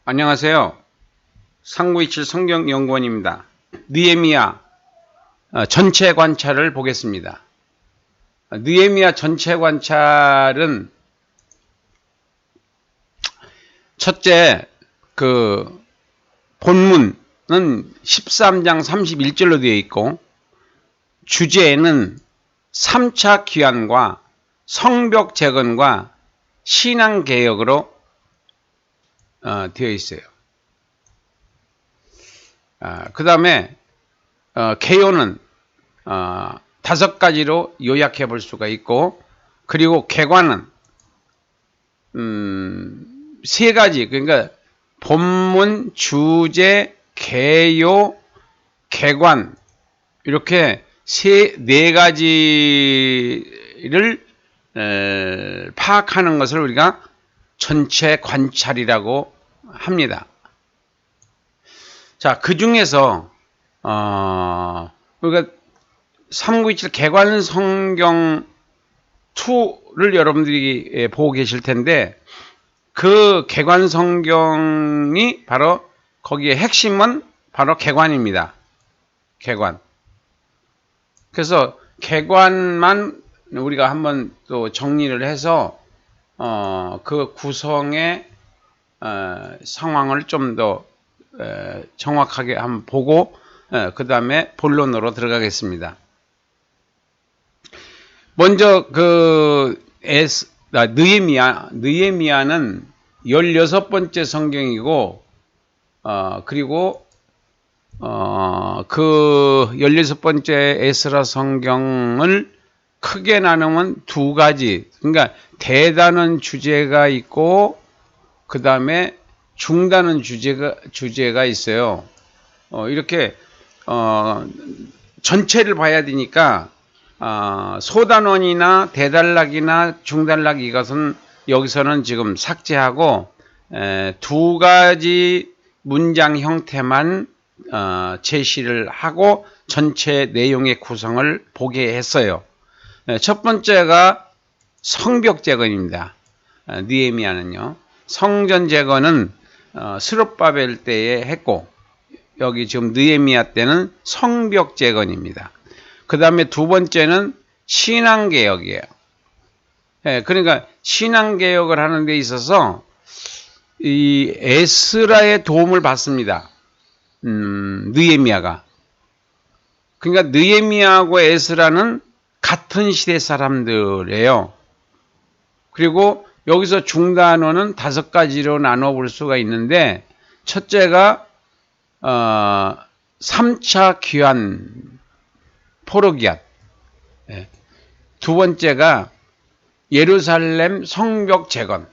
안녕하세요. 3927 성경연구원입니다. 느헤미야 전체 관찰을 보겠습니다. 느헤미야 전체 관찰은 첫째, 본문은 13장 31절로 되어 있고, 주제에는 3차 귀환과 성벽 재건과 신앙개혁으로 되어 있어요. 그 다음에 개요는 5가지로 요약해 볼 수가 있고, 그리고 개관은 3가지, 그러니까 본문, 주제, 개요, 개관, 이렇게 4가지를 파악하는 것을 우리가 전체 관찰이라고 합니다. 자, 그 중에서 우리가 3927 개관 성경 2를 여러분들이 보고 계실 텐데, 그 개관 성경이 바로 거기에 핵심은 바로 개관입니다. 개관. 그래서 개관만 우리가 한번 또 정리를 해서 그 구성의 상황을 좀 더 정확하게 한번 보고 그 다음에 본론으로 들어가겠습니다. 먼저 느헤미야는 16번째 성경이고, 그리고 그 16번째 에스라 성경을 크게 나누면 2가지, 그러니까 대단한 주제가 있고 그 다음에 중단은 주제가 있어요. 이렇게 전체를 봐야 되니까 소단원이나 대단락이나 중단락, 이것은 여기서는 지금 삭제하고 2가지 문장 형태만 제시를 하고 전체 내용의 구성을 보게 했어요. 첫 번째가 성벽 재건입니다. 느헤미야는요, 성전 재건은 스룹바벨 때에 했고, 여기 지금 느헤미야 때는 성벽 재건입니다. 그 다음에 2번째는 신앙개혁이에요. 그러니까 신앙개혁을 하는 데 있어서 이 에스라의 도움을 받습니다. 느헤미야가. 그러니까 느헤미야하고 에스라는 같은 시대 사람들이에요. 그리고 여기서 중단어는 5가지로 나눠 볼 수가 있는데, 첫째가 3차 귀환 포로기앗, 2번째가 예루살렘 성벽 재건,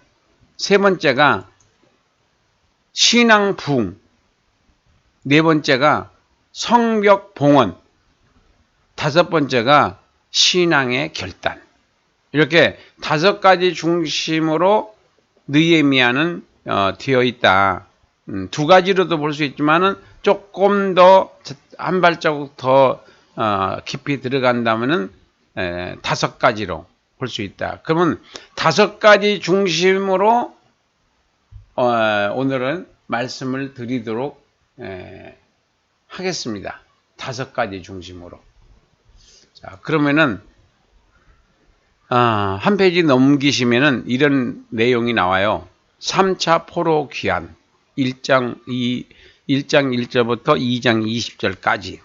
3번째가 신앙 부흥, 4번째가 성벽 봉헌, 5번째가 신앙의 결단. 이렇게 5가지 중심으로 느헤미야는 되어 있다. 2가지로도 볼 수 있지만은 조금 더 한 발자국 더 깊이 들어간다면은 5가지로 볼 수 있다. 그러면 5가지 중심으로 오늘은 말씀을 드리도록 하겠습니다. 5가지 중심으로. 자, 그러면은 한 페이지 넘기시면은 이런 내용이 나와요. 3차 포로 귀환 1장 1절부터 2장 20절까지.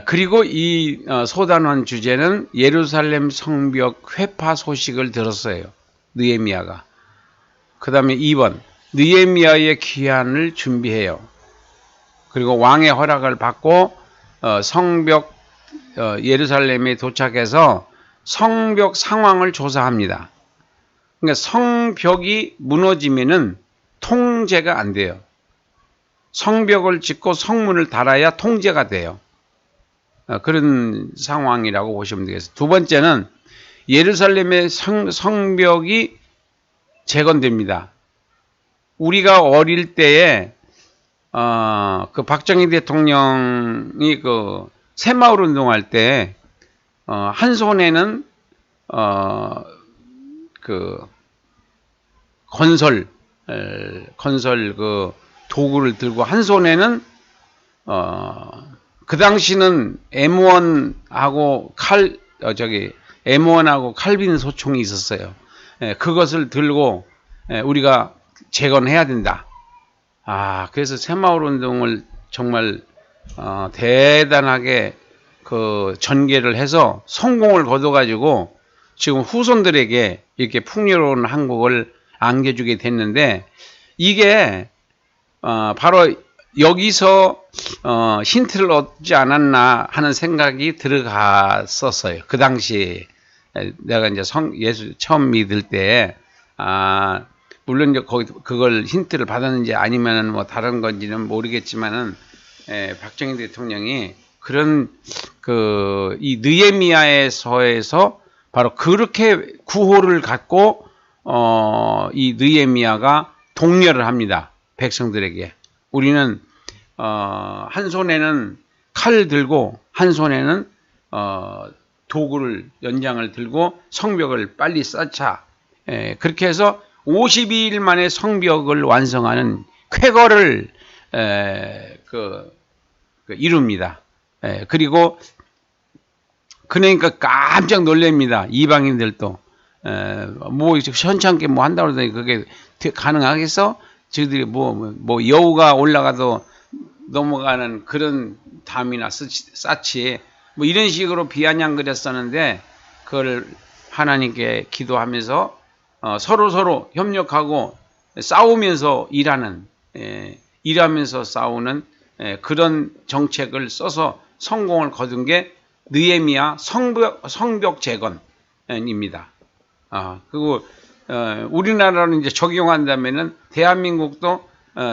그리고 이 소단원 주제는 예루살렘 성벽 회파 소식을 들었어요. 느헤미야가. 그 다음에 2번, 느헤미야의 귀환을 준비해요. 그리고 왕의 허락을 받고 성벽 예루살렘에 도착해서 성벽 상황을 조사합니다. 그러니까 성벽이 무너지면은 통제가 안 돼요. 성벽을 짓고 성문을 달아야 통제가 돼요. 그런 상황이라고 보시면 되겠습니다. 2번째는 예루살렘의 성벽이 재건됩니다. 우리가 어릴 때에 그 박정희 대통령이 그 새마을 운동할 때 한 손에는 그 건설, 건설 그 도구를 들고 한 손에는 그 당시는 M1하고 M1하고 칼빈 소총이 있었어요. 그것을 들고 우리가 재건해야 된다. 그래서 새마을 운동을 정말 대단하게 그 전개를 해서 성공을 거둬가지고 지금 후손들에게 이렇게 풍요로운 한국을 안겨주게 됐는데, 이게 바로 여기서 힌트를 얻지 않았나 하는 생각이 들어갔었어요. 그 당시 내가 이제 예수 처음 믿을 때, 물론 이제 그걸 힌트를 받았는지 아니면은 뭐 다른 건지는 모르겠지만은, 박정희 대통령이 그런 이 느헤미야에서에서 바로 그렇게 구호를 갖고 이 느헤미야가 독려를 합니다. 백성들에게. 우리는 한 손에는 칼을 들고 한 손에는 도구를 연장을 들고 성벽을 빨리 쌓자. 그렇게 해서 52일 만에 성벽을 완성하는 쾌거를 이룹니다. 그리고 그러니까 깜짝 놀랍니다. 이방인들도 뭐 현찮게 뭐 한다고 그러더니 그게 가능하겠어? 저희들이 뭐 여우가 올라가도 넘어가는 그런 담이나 쌓지 뭐 이런 식으로 비아냥거렸었는데, 그걸 하나님께 기도하면서 서로 협력하고 싸우면서 일하면서 싸우는 그런 정책을 써서 성공을 거둔 게 느헤미야 성벽 재건입니다. 그리고 우리나라로 이제 적용한다면은 대한민국도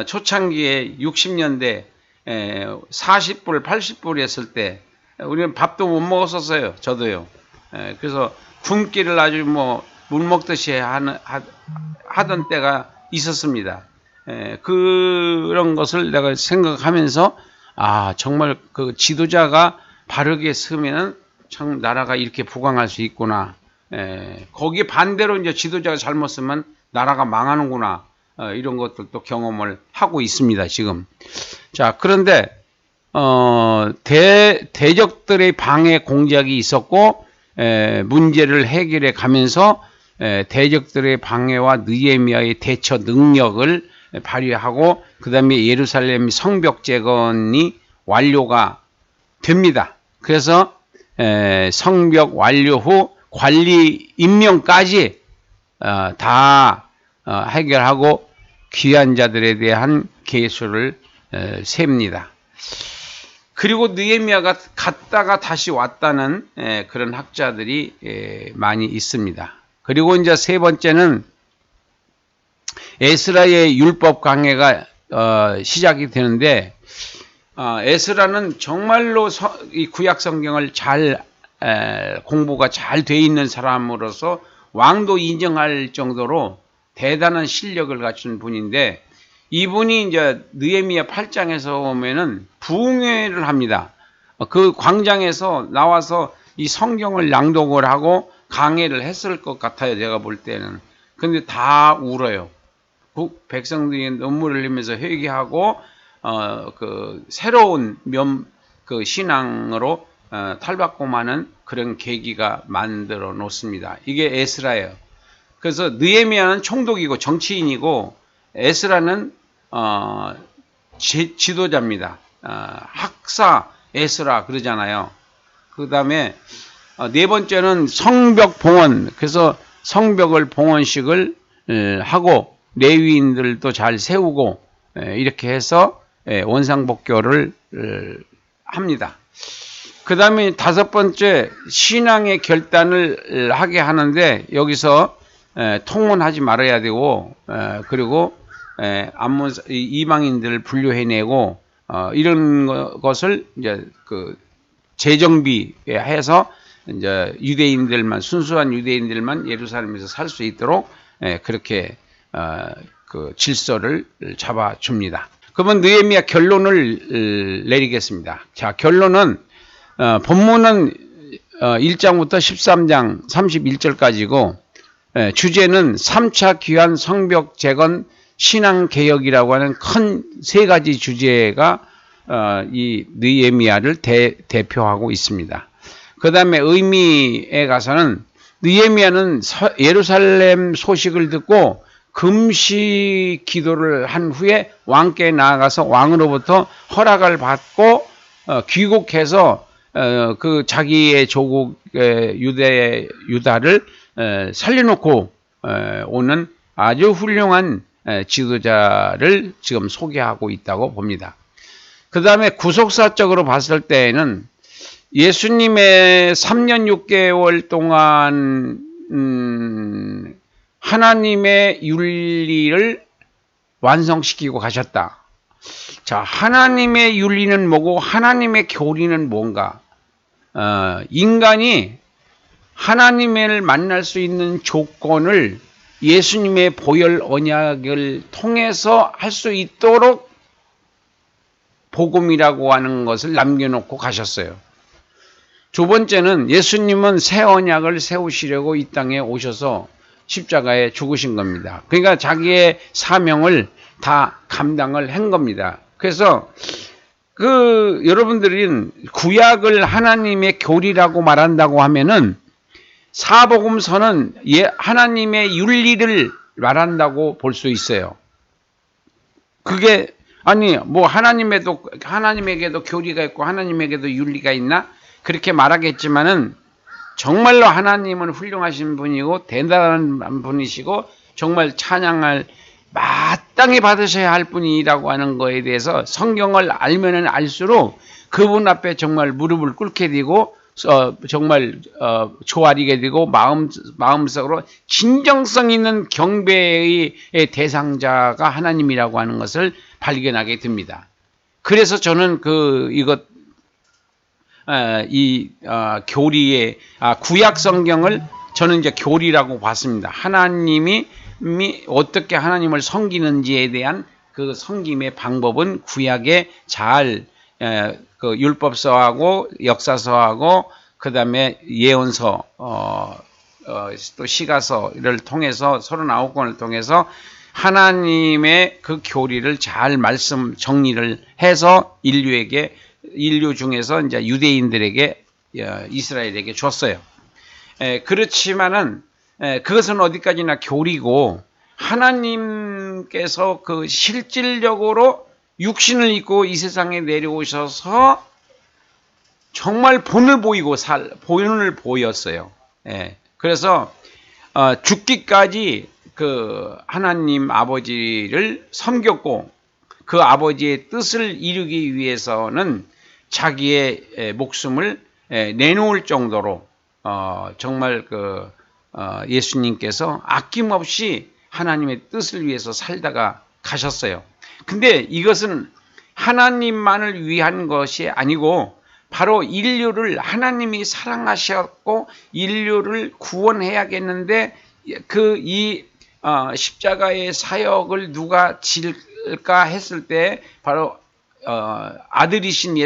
초창기에 60년대 40불, 80불 했을 때 우리는 밥도 못 먹었었어요. 저도요. 그래서 굶기를 아주 뭐 물 먹듯이 하던 때가 있었습니다. 그런 것을 내가 생각하면서 정말 그 지도자가 바르게 서면은 참 나라가 이렇게 부강할 수 있구나. 거기에 반대로 이제 지도자가 잘못 쓰면 나라가 망하는구나. 이런 것들도 경험을 하고 있습니다, 지금. 자, 그런데, 대적들의 방해 공작이 있었고, 문제를 해결해 가면서, 대적들의 방해와 느헤미야의 대처 능력을 발휘하고, 그 다음에 예루살렘 성벽 재건이 완료가 됩니다. 그래서, 성벽 완료 후 관리 임명까지, 다, 해결하고 귀한 자들에 대한 계수를 셉니다. 그리고 느헤미야가 갔다가 다시 왔다는 그런 학자들이 많이 있습니다. 그리고 이제 세 번째는 에스라의 율법 강해가 시작이 되는데, 에스라는 정말로 이 구약 성경을 잘 공부가 잘 돼 있는 사람으로서 왕도 인정할 정도로 대단한 실력을 갖춘 분인데, 이분이 이제 느헤미야 8장에서 보면은 부흥회를 합니다. 그 광장에서 나와서 이 성경을 낭독을 하고 강해를 했을 것 같아요, 제가 볼 때는. 근데 다 울어요. 백성들이 눈물을 흘리면서 회개하고 그 새로운 그 신앙으로 탈바꿈하는 그런 계기가 만들어 놓습니다. 이게 에스라예요. 그래서 느헤미야는 총독이고 정치인이고, 에스라는 지도자입니다. 학사 에스라 그러잖아요. 그 다음에 네 번째는 성벽 봉헌. 그래서 성벽을 봉헌식을 하고 레위인들도 잘 세우고 이렇게 해서 원상복교를 합니다. 그 다음에 다섯 번째, 신앙의 결단을 하게 하는데, 여기서 통혼하지 말아야 되고, 그리고 이방인들을 분류해내고, 이런 것을 이제 그 재정비해서 이제 유대인들만, 순수한 유대인들만 예루살렘에서 살 수 있도록 그렇게 그 질서를 잡아줍니다. 그러면 느헤미야 결론을 내리겠습니다. 자, 결론은 본문은 1장부터 13장 31절까지고, 주제는 3차 귀환 성벽 재건 신앙개혁이라고 하는 큰 세 가지 주제가 이 느헤미야를 대표하고 있습니다. 그 다음에 의미에 가서는 느헤미야는 예루살렘 소식을 듣고 금식 기도를 한 후에 왕께 나아가서 왕으로부터 허락을 받고 귀국해서 그 자기의 조국 유다를 살려놓고 오는 아주 훌륭한 지도자를 지금 소개하고 있다고 봅니다. 그 다음에 구속사적으로 봤을 때에는 예수님의 3년 6개월 동안 하나님의 윤리를 완성시키고 가셨다. 자, 하나님의 윤리는 뭐고 하나님의 교리는 뭔가? 인간이 하나님을 만날 수 있는 조건을 예수님의 보혈 언약을 통해서 할 수 있도록 복음이라고 하는 것을 남겨놓고 가셨어요. 두 번째는 예수님은 새 언약을 세우시려고 이 땅에 오셔서 십자가에 죽으신 겁니다. 그러니까 자기의 사명을 다 감당을 한 겁니다. 그래서 여러분들은 구약을 하나님의 교리라고 말한다고 하면은 사복음서는 하나님의 윤리를 말한다고 볼 수 있어요. 그게 뭐 하나님에게도 교리가 있고 하나님에게도 윤리가 있나? 그렇게 말하겠지만은 정말로 하나님은 훌륭하신 분이고 대단한 분이시고 정말 찬양을 마땅히 받으셔야 할 분이라고 하는 거에 대해서 성경을 알면은 알수록 그분 앞에 정말 무릎을 꿇게 되고 정말 조아리게 되고 마음속으로 진정성 있는 경배의 대상자가 하나님이라고 하는 것을 발견하게 됩니다. 그래서 저는 교리의 구약 성경을 저는 이제 교리라고 봤습니다. 하나님이 어떻게 하나님을 섬기는지에 대한 그 섬김의 방법은 구약에 잘 율법서하고 역사서하고 그 다음에 예언서 또 시가서를 통해서 39권을 통해서 하나님의 그 교리를 잘 말씀 정리를 해서 인류 중에서 이제 유대인들에게 이스라엘에게 줬어요. 그렇지만은 그것은 어디까지나 교리고 하나님께서 그 실질적으로 육신을 입고 이 세상에 내려오셔서 정말 본을 보였어요. 그래서 죽기까지 그 하나님 아버지를 섬겼고 그 아버지의 뜻을 이루기 위해서는 자기의 목숨을 내놓을 정도로 정말 예수님께서 아낌없이 하나님의 뜻을 위해서 살다가 가셨어요. 근데 이것은 하나님만을 위한 것이 아니고 바로 인류를 하나님이 사랑하셨고 인류를 구원해야겠는데 이 십자가의 사역을 누가 질까 했을 때 바로 아들이신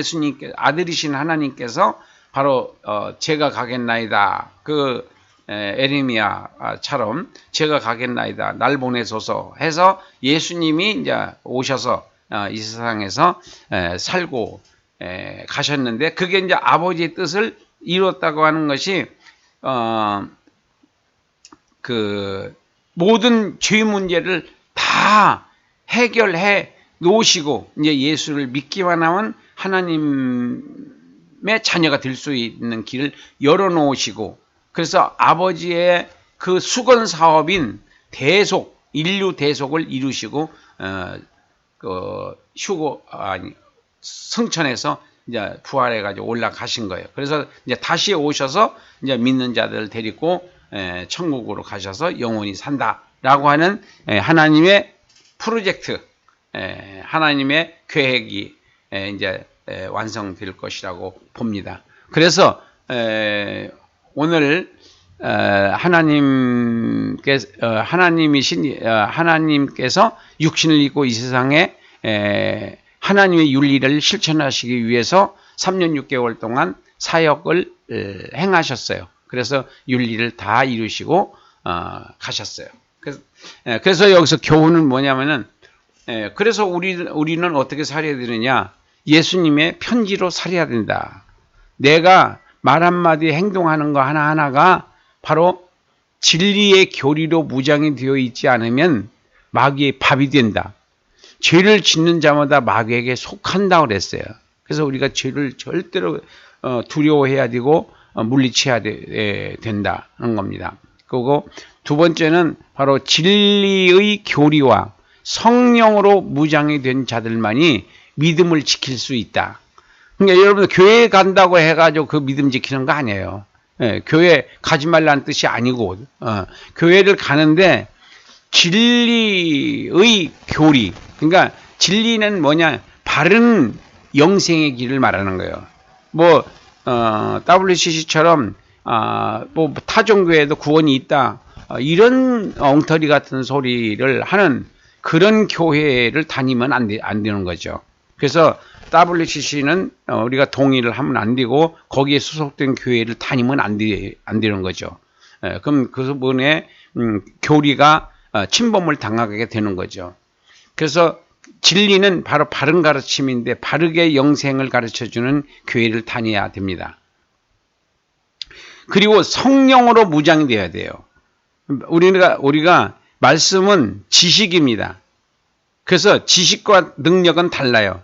하나님께서 바로 제가 가겠나이다. 에레미야처럼 제가 가겠나이다. 날 보내소서 해서 예수님이 이제 오셔서 이 세상에서 살고 가셨는데 그게 이제 아버지의 뜻을 이뤘다고 하는 것이 모든 죄 문제를 다 해결해 놓으시고 이제 예수를 믿기만 하면 하나님의 자녀가 될 수 있는 길을 열어 놓으시고 그래서 아버지의 그 수건 사업인 인류 대속을 이루시고 승천해서 이제 부활해가지고 올라가신 거예요. 그래서 이제 다시 오셔서 이제 믿는 자들을 데리고 천국으로 가셔서 영원히 산다라고 하는 하나님의 프로젝트, 하나님의 계획이 이제 완성될 것이라고 봅니다. 그래서 오늘 하나님께서 육신을 입고 이 세상에 하나님의 윤리를 실천하시기 위해서 3년 6개월 동안 사역을 행하셨어요. 그래서 윤리를 다 이루시고 가셨어요. 그래서 여기서 교훈은 뭐냐면은, 그래서 우리는 어떻게 살아야 되느냐? 예수님의 편지로 살아야 된다. 내가 말 한마디 행동하는 거 하나하나가 바로 진리의 교리로 무장이 되어 있지 않으면 마귀의 밥이 된다. 죄를 짓는 자마다 마귀에게 속한다고 그랬어요. 그래서 우리가 죄를 절대로 두려워해야 되고 물리쳐야 된다는 겁니다. 그리고 두 번째는 바로 진리의 교리와 성령으로 무장이 된 자들만이 믿음을 지킬 수 있다. 그러니까 여러분 교회에 간다고 해가지고 그 믿음 지키는 거 아니에요. 교회 가지 말라는 뜻이 아니고 교회를 가는데 진리의 교리, 그러니까 진리는 뭐냐? 바른 영생의 길을 말하는 거예요. 뭐 WCC처럼 뭐 타종교회도 구원이 있다, 이런 엉터리 같은 소리를 하는 그런 교회를 다니면 안 되는 거죠. 그래서 WCC는 우리가 동의를 하면 안 되고 거기에 소속된 교회를 다니면 안 되는 거죠. 그럼 그분의 교리가 침범을 당하게 되는 거죠. 그래서 진리는 바로 바른 가르침인데 바르게 영생을 가르쳐주는 교회를 다녀야 됩니다. 그리고 성령으로 무장이 되어야 돼요. 우리가 말씀은 지식입니다. 그래서 지식과 능력은 달라요.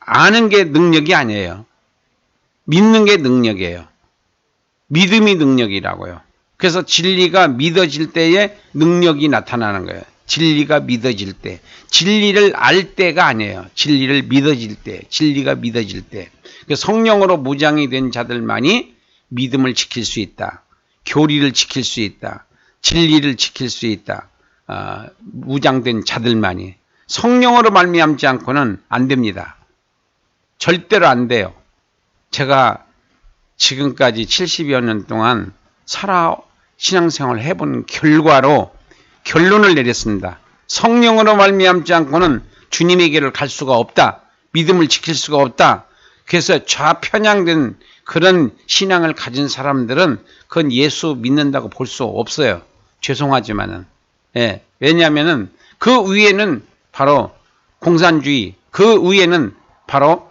아는 게 능력이 아니에요. 믿는 게 능력이에요. 믿음이 능력이라고요. 그래서 진리가 믿어질 때에 능력이 나타나는 거예요. 진리가 믿어질 때. 진리를 알 때가 아니에요. 진리를 믿어질 때. 진리가 믿어질 때. 성령으로 무장이 된 자들만이 믿음을 지킬 수 있다. 교리를 지킬 수 있다. 진리를 지킬 수 있다. 무장된 자들만이. 성령으로 말미암지 않고는 안 됩니다. 절대로 안 돼요. 제가 지금까지 70여 년 동안 신앙생활을 해본 결과로 결론을 내렸습니다. 성령으로 말미암지 않고는 주님에게를 갈 수가 없다. 믿음을 지킬 수가 없다. 그래서 좌편향된 그런 신앙을 가진 사람들은 그건 예수 믿는다고 볼 수 없어요. 죄송하지만은. 왜냐하면은 그 위에는 바로 공산주의, 그 위에는 바로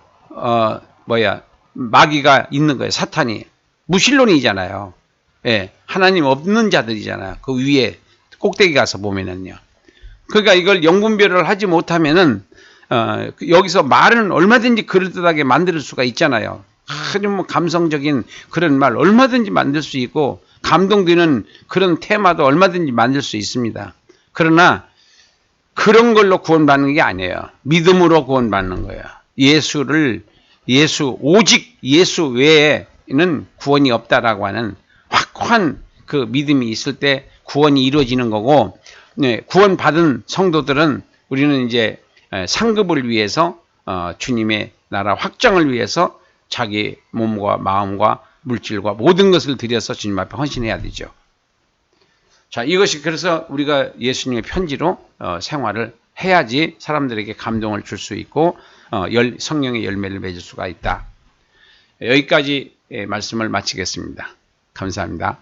마귀가 있는 거예요. 사탄이. 무신론이잖아요. 하나님 없는 자들이잖아요. 그 위에 꼭대기 가서 보면은요. 그러니까 이걸 영분별을 하지 못하면은 여기서 말은 얼마든지 그럴듯하게 만들 수가 있잖아요. 아주 뭐 감성적인 그런 말 얼마든지 만들 수 있고 감동되는 그런 테마도 얼마든지 만들 수 있습니다. 그러나 그런 걸로 구원받는 게 아니에요. 믿음으로 구원받는 거예요. 오직 예수 외에는 구원이 없다라고 하는 확고한 그 믿음이 있을 때 구원이 이루어지는 거고, 구원받은 성도들은 우리는 이제 상급을 위해서 주님의 나라 확장을 위해서 자기 몸과 마음과 물질과 모든 것을 들여서 주님 앞에 헌신해야 되죠. 자, 이것이 그래서 우리가 예수님의 편지로 생활을 해야지 사람들에게 감동을 줄 수 있고 성령의 열매를 맺을 수가 있다. 여기까지 말씀을 마치겠습니다. 감사합니다.